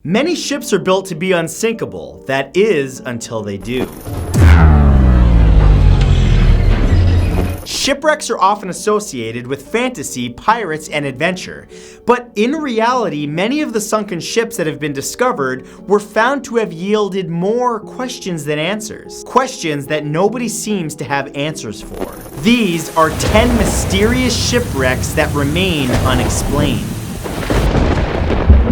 Many ships are built to be unsinkable. That is, until they do. Shipwrecks are often associated with fantasy, pirates, and adventure, but in reality, many of the sunken ships that have been discovered were found to have yielded more questions than answers. Questions that nobody seems to have answers for. These are 10 mysterious shipwrecks that remain unexplained.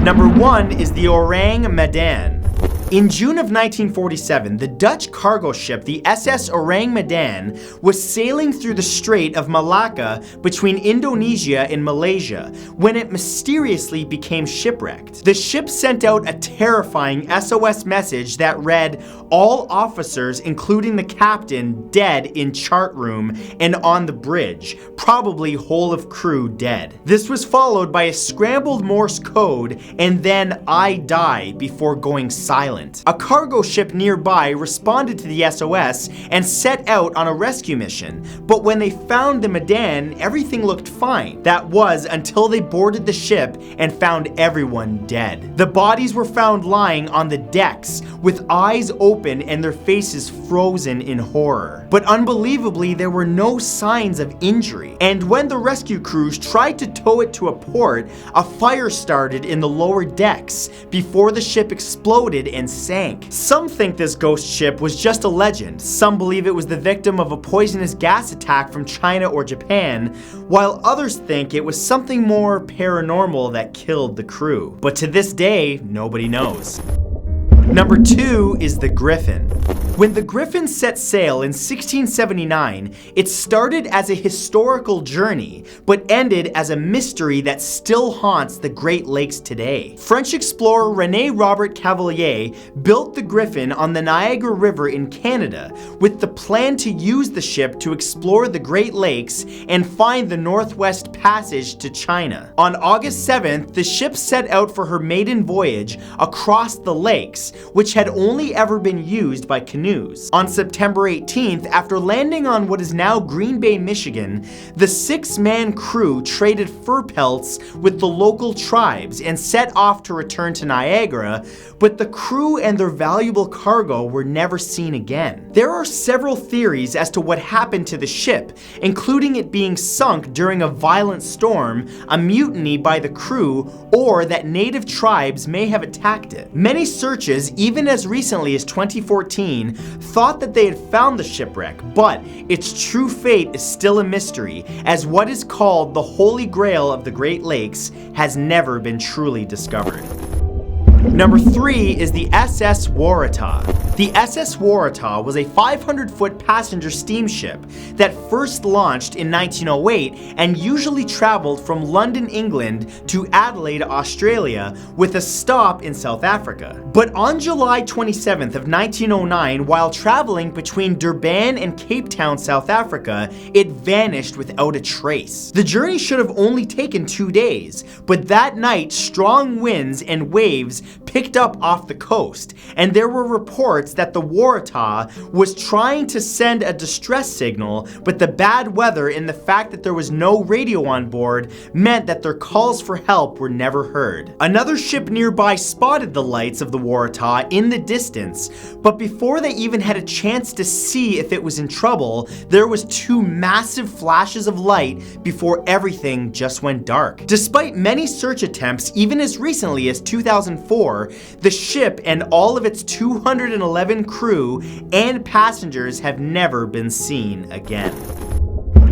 Number 1 is the Array of Madan. In June of 1947, the Dutch cargo ship, the SS Array of Madan, was sailing through the Strait of Malacca between Indonesia and Malaysia when it mysteriously became shipwrecked. The ship sent out a terrifying SOS message that read, "All officers, including the captain, dead in chart room and on the bridge, probably whole of crew dead." This was followed by a scrambled Morse code and then "I die" before going silent. A cargo ship nearby responded to the SOS and set out on a rescue mission, but when they found the Madan, everything looked fine. That was until they boarded the ship and found everyone dead. The bodies were found lying on the decks with eyes open and their faces frozen in horror. But unbelievably, there were no signs of injury. And when the rescue crews tried to tow it to a port, a fire started in the lower decks before the ship exploded and sank. Some think this ghost ship was just a legend. Some believe it was the victim of a poisonous gas attack from China or Japan, while others think it was something more paranormal that killed the crew. But to this day, nobody knows. Number 2 is the Griffin. When the Griffin set sail in 1679, it started as a historical journey, but ended as a mystery that still haunts the Great Lakes today. French explorer René Robert Cavelier built the Griffin on the Niagara River in Canada with the plan to use the ship to explore the Great Lakes and find the Northwest Passage to China. On August 7th, the ship set out for her maiden voyage across the lakes, which had only ever been used by canoes. On September 18th, after landing on what is now Green Bay, Michigan, the 6-man crew traded fur pelts with the local tribes and set off to return to Niagara, but the crew and their valuable cargo were never seen again. There are several theories as to what happened to the ship, including it being sunk during a violent storm, a mutiny by the crew, or that native tribes may have attacked it. Many searches, even as recently as 2014, thought that they had found the shipwreck, but its true fate is still a mystery, as what is called the Holy Grail of the Great Lakes has never been truly discovered. Number 3 is the SS Waratah. The SS Waratah was a 500-foot passenger steamship that first launched in 1908 and usually traveled from London, England to Adelaide, Australia, with a stop in South Africa. But on July 27th of 1909, while traveling between Durban and Cape Town, South Africa, it vanished without a trace. The journey should have only taken 2 days, but that night strong winds and waves picked up off the coast, and there were reports that the Waratah was trying to send a distress signal, but the bad weather and the fact that there was no radio on board meant that their calls for help were never heard. Another ship nearby spotted the lights of the Waratah in the distance, but before they even had a chance to see if it was in trouble, there was 2 massive flashes of light before everything just went dark. Despite many search attempts, even as recently as 2004, the ship and all of its 211 crew and passengers have never been seen again.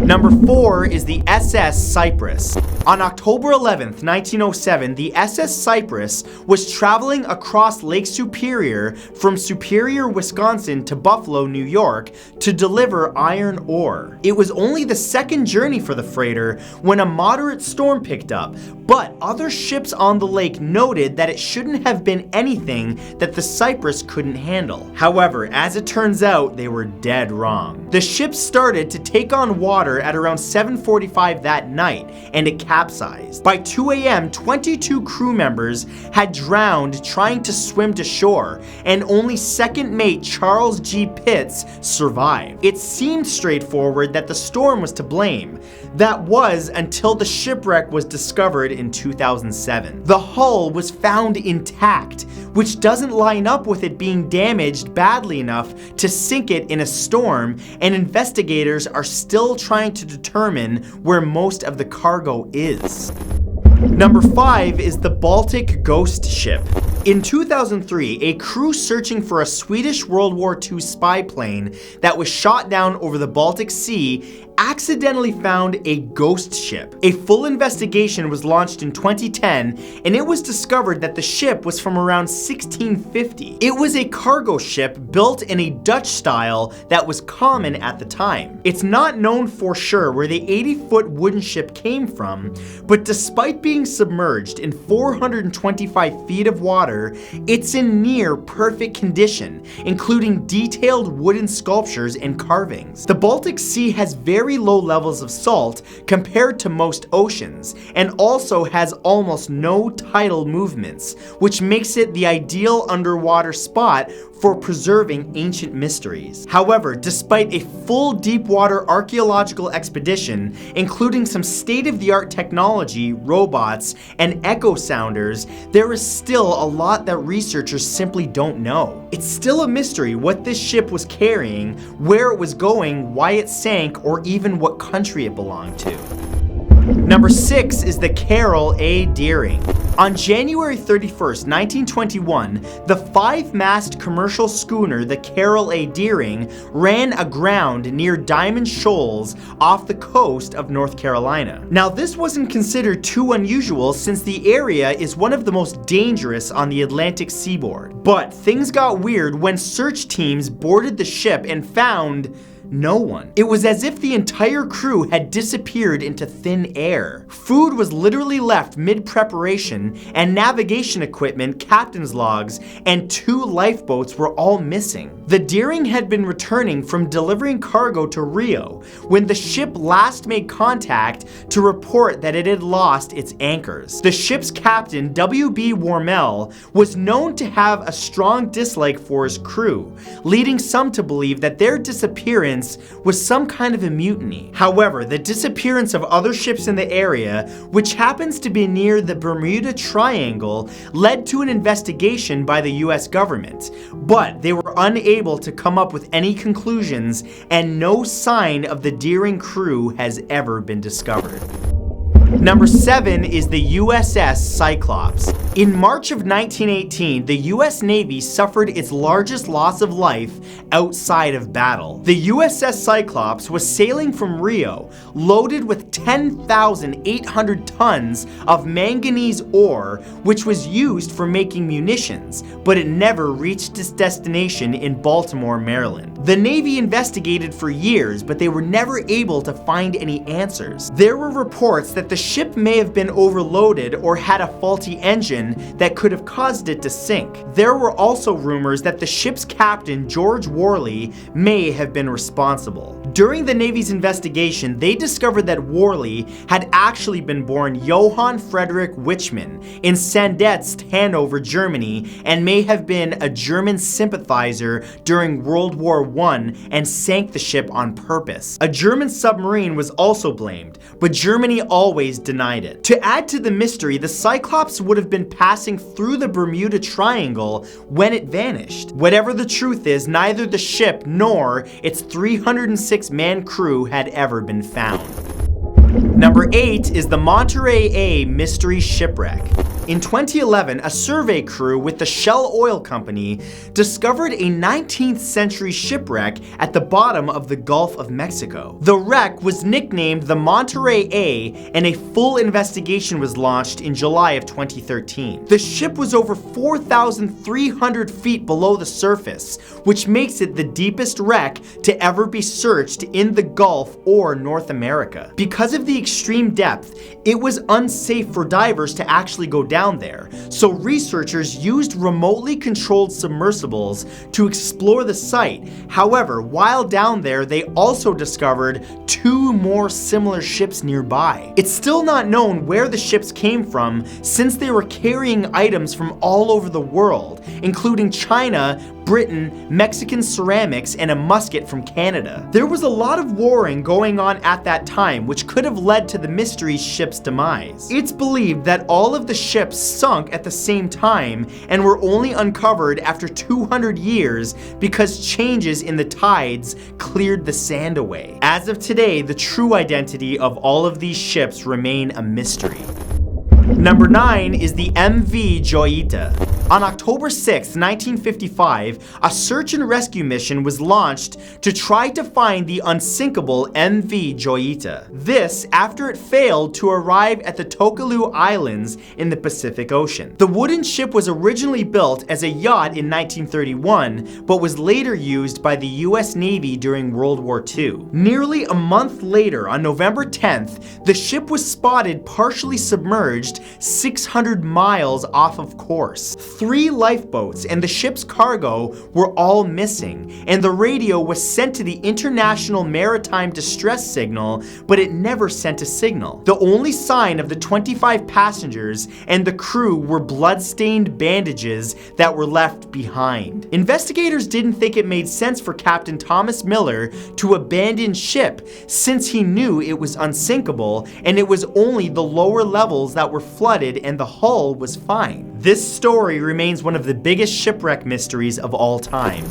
Number 4 is the SS Cyprus. On October 11th, 1907, the SS Cyprus was traveling across Lake Superior from Superior, Wisconsin to Buffalo, New York to deliver iron ore. It was only the second journey for the freighter when a moderate storm picked up, but other ships on the lake noted that it shouldn't have been anything that the Cyprus couldn't handle. However, as it turns out, they were dead wrong. The ship started to take on water at around 7:45 that night, and it capsized. By 2 a.m., 22 crew members had drowned trying to swim to shore, and only second mate Charles G. Pitts survived. It seemed straightforward that the storm was to blame. That was until the shipwreck was discovered in 2007. The hull was found intact, which doesn't line up with it being damaged badly enough to sink it in a storm, and investigators are still trying to determine where most of the cargo is. Number 5 is the Baltic ghost ship. In 2003, a crew searching for a Swedish World War II spy plane that was shot down over the Baltic Sea accidentally found a ghost ship. A full investigation was launched in 2010, and it was discovered that the ship was from around 1650. It was a cargo ship built in a Dutch style that was common at the time. It's not known for sure where the 80-foot wooden ship came from, but despite being submerged in 425 feet of water, it's in near perfect condition, including detailed wooden sculptures and carvings. The Baltic Sea has very low levels of salt compared to most oceans, and also has almost no tidal movements, which makes it the ideal underwater spot for preserving ancient mysteries. However, despite a full deep-water archaeological expedition, including some state-of-the-art technology, robots, and echo sounders, there is still a lot that researchers simply don't know. It's still a mystery what this ship was carrying, where it was going, why it sank, or even what country it belonged to. Number 6 is the Carroll A Deering. On January 31st, 1921, the 5-mast commercial schooner, the Carroll A Deering, ran aground near Diamond Shoals off the coast of North Carolina. Now, this wasn't considered too unusual since the area is one of the most dangerous on the Atlantic seaboard. But things got weird when search teams boarded the ship and found no one. It was as if the entire crew had disappeared into thin air. Food was literally left mid-preparation, and navigation equipment, captain's logs, and 2 lifeboats were all missing. The Deering had been returning from delivering cargo to Rio when the ship last made contact to report that it had lost its anchors. The ship's captain, W.B. Warmel, was known to have a strong dislike for his crew, leading some to believe that their disappearance was some kind of a mutiny. However, the disappearance of other ships in the area, which happens to be near the Bermuda Triangle, led to an investigation by the US government, but they were unable to come up with any conclusions, and no sign of the Deering crew has ever been discovered. Number 7 is the USS Cyclops. In March of 1918, the US Navy suffered its largest loss of life outside of battle. The USS Cyclops was sailing from Rio, loaded with 10,800 tons of manganese ore, which was used for making munitions, but it never reached its destination in Baltimore, Maryland. The Navy investigated for years, but they were never able to find any answers. There were reports that the ship may have been overloaded or had a faulty engine that could have caused it to sink. There were also rumors that the ship's captain, George Worley, may have been responsible. During the Navy's investigation, they discovered that Worley had actually been born Johann Friedrich Wichmann in Sandetz, Hanover, Germany, and may have been a German sympathizer during World War I and sank the ship on purpose. A German submarine was also blamed, but Germany always denied it. To add to the mystery, the Cyclops would have been passing through the Bermuda Triangle when it vanished. Whatever the truth is, neither the ship nor its 306-man crew had ever been found. Number 8 is the Monterey A mystery shipwreck. In 2011, a survey crew with the Shell Oil Company discovered a 19th century shipwreck at the bottom of the Gulf of Mexico. The wreck was nicknamed the Monterey A, and a full investigation was launched in July of 2013. The ship was over 4,300 feet below the surface, which makes it the deepest wreck to ever be searched in the Gulf or North America. Because of the extreme depth, it was unsafe for divers to actually go down there, so researchers used remotely controlled submersibles to explore the site. However, while down there, they also discovered 2 more similar ships nearby. It's still not known where the ships came from, since they were carrying items from all over the world, including China, Britain, Mexican ceramics, and a musket from Canada. There was a lot of warring going on at that time, which could have led to the mystery ship's demise. It's believed that all of the ships sunk at the same time and were only uncovered after 200 years because changes in the tides cleared the sand away. As of today, the true identity of all of these ships remain a mystery. Number 9 is the MV Joyita. On October 6, 1955, a search and rescue mission was launched to try to find the unsinkable MV Joyita. This after it failed to arrive at the Tokelau Islands in the Pacific Ocean. The wooden ship was originally built as a yacht in 1931, but was later used by the US Navy during World War II. Nearly a month later, on November 10th, the ship was spotted partially submerged 600 miles off of course. 3 lifeboats and the ship's cargo were all missing, and the radio was sent to the International Maritime Distress Signal, but it never sent a signal. The only sign of the 25 passengers and the crew were blood-stained bandages that were left behind. Investigators didn't think it made sense for Captain Thomas Miller to abandon ship since he knew it was unsinkable and it was only the lower levels that were flooded and the hull was fine. This story remains one of the biggest shipwreck mysteries of all time.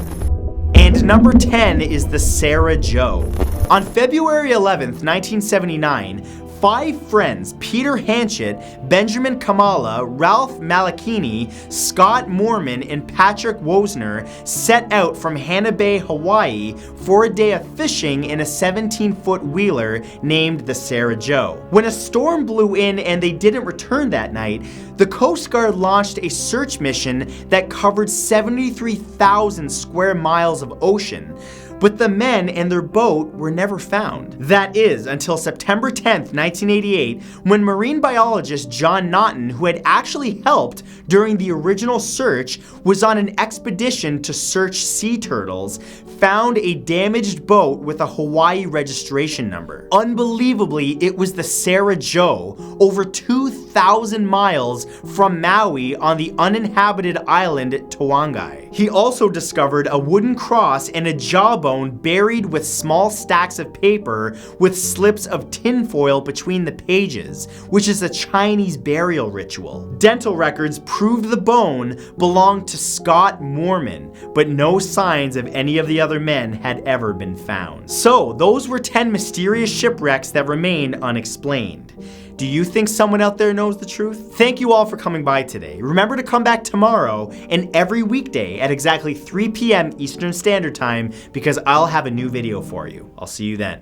And number 10 is the Sarah Joe. On February 11th, 1979, 5 friends, Peter Hanchett, Benjamin Kamala, Ralph Malakini, Scott Moorman, and Patrick Wozner set out from Hana Bay, Hawaii for a day of fishing in a 17-foot wheeler named the Sarah Joe. When a storm blew in and they didn't return that night, the Coast Guard launched a search mission that covered 73,000 square miles of ocean. But the men and their boat were never found. That is, until September 10th, 1988, when marine biologist John Naughton, who had actually helped during the original search, was on an expedition to search sea turtles, found a damaged boat with a Hawaii registration number. Unbelievably, it was the Sarah Joe, over 2,000 miles from Maui on the uninhabited island Tawangai. He also discovered a wooden cross and a jawbone buried with small stacks of paper with slips of tinfoil between the pages, which is a Chinese burial ritual. Dental records proved the bone belonged to Scott Moorman, but no signs of any of the other men had ever been found. So, those were 10 mysterious shipwrecks that remain unexplained. Do you think someone out there knows the truth? Thank you all for coming by today. Remember to come back tomorrow and every weekday at exactly 3 p.m. Eastern Standard Time because I'll have a new video for you. I'll see you then.